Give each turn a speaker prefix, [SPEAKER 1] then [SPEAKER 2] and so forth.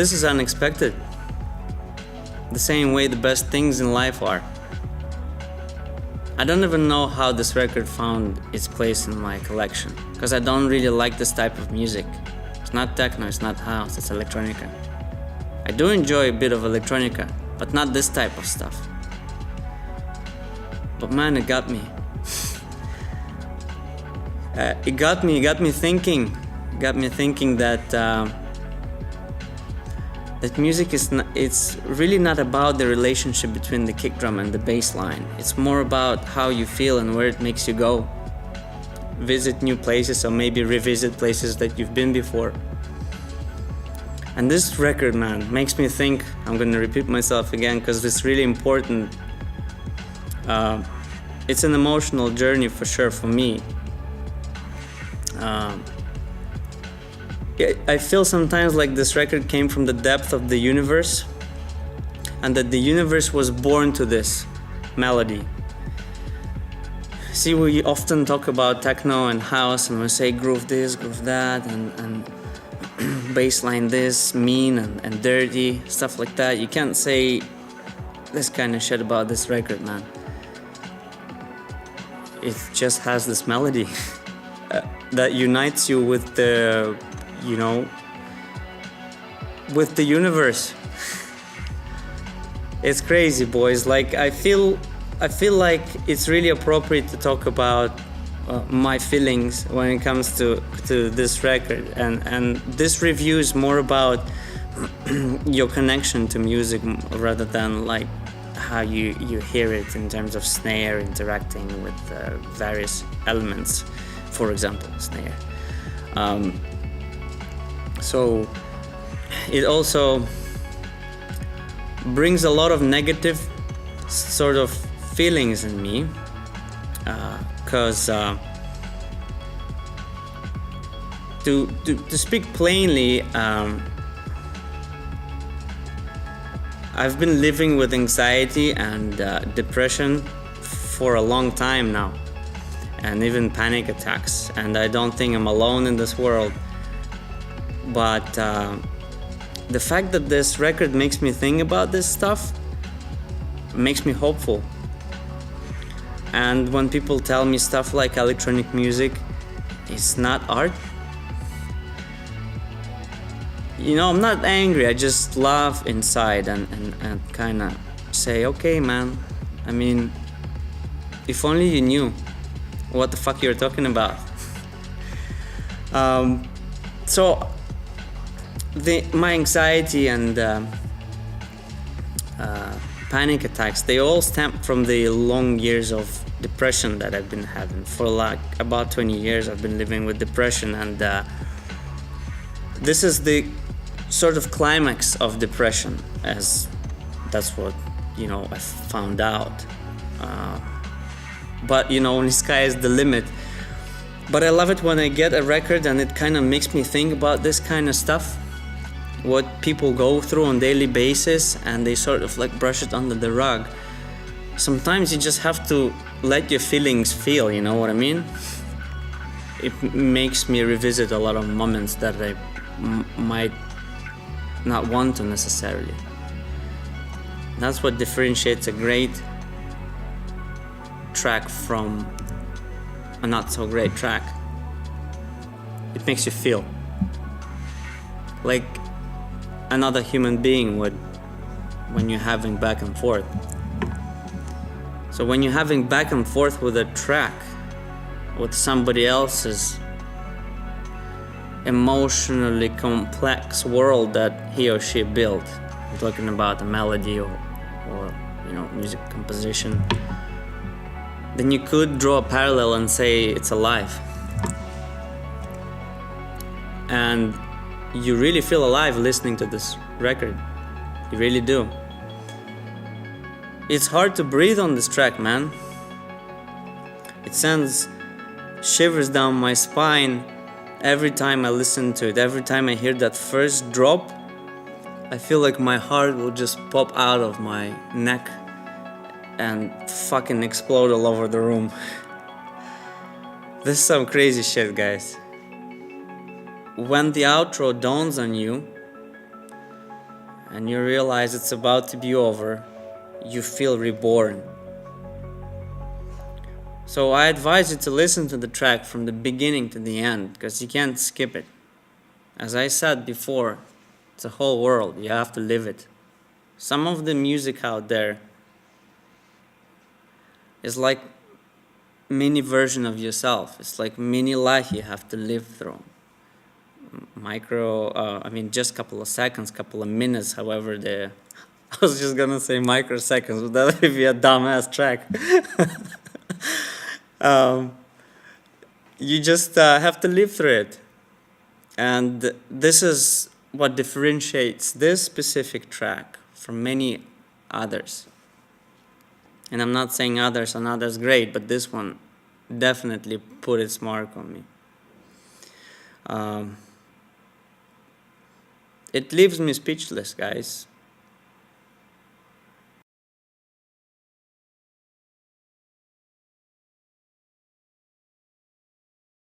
[SPEAKER 1] this is unexpected. The same way the best things in life are. I don't even know how this record found its place in my collection, because I don't really like this type of music. It's not techno, it's not house, it's electronica. I do enjoy a bit of electronica, but not this type of stuff. But man, it got me. It got me thinking. It got me thinking that that music is it's really not about the relationship between the kick drum and the bass line. It's more about how you feel and where it makes you go. Visit new places, or maybe revisit places that you've been before. And this record, man, makes me think. I'm gonna repeat myself again because it's really important. It's an emotional journey for sure for me. I feel sometimes like this record came from the depth of the universe, and that the universe was born to this melody. See, we often talk about techno and house, and we say groove this, groove that, and bassline this, mean and dirty, stuff like that. You can't say this kind of shit about this record, man. It just has this melody that unites you with the, you know, with the universe. It's crazy, boys. Like I feel like it's really appropriate to talk about my feelings when it comes to this record, and this review is more about your connection to music rather than like how you hear it in terms of snare interacting with various elements, for example snare. So it also brings a lot of negative sort of feelings in me, because to speak plainly, I've been living with anxiety and depression for a long time now, and even panic attacks, and I don't think I'm alone in this world. But the fact that this record makes me think about this stuff makes me hopeful. And when people tell me stuff like electronic music is not art, you know, I'm not angry, I just laugh inside and kind of say, okay man, I mean, if only you knew what the fuck you're talking about. So my anxiety and panic attacks, they all stem from the long years of depression that I've been having. For like about 20 years I've been living with depression, and this is the sort of climax of depression, as that's what, you know, I found out. But you know, only sky is the limit. But I love it when I get a record and it kind of makes me think about this kind of stuff, what people go through on daily basis, and they sort of like brush it under the rug. Sometimes you just have to let your feelings feel, you know what I mean? It makes me revisit a lot of moments that I might not want to necessarily. That's what differentiates a great track from a not so great track. It makes you feel like another human being would when you're having back and forth. So when you're having back and forth with a track, with somebody else's emotionally complex world that he or she built, I'm talking about a melody or you know, music composition, then you could draw a parallel and say it's alive. And you really feel alive listening to this record. You really do. It's hard to breathe on this track, man. It sends shivers down my spine every time I listen to it. Every time I hear that first drop, I feel like my heart will just pop out of my neck and fucking explode all over the room. This is some crazy shit, guys. When the outro dawns on you, and you realize it's about to be over, you feel reborn. So I advise you to listen to the track from the beginning to the end, because you can't skip it. As I said before, it's a whole world, you have to live it. Some of the music out there is like mini version of yourself. It's like mini life you have to live through. Just a couple of seconds, couple of minutes, however I was just gonna say microseconds, but that would be a dumbass track. You just have to live through it. And this is what differentiates this specific track from many others. And I'm not saying others are not as great, but this one definitely put its mark on me. It leaves me speechless, guys.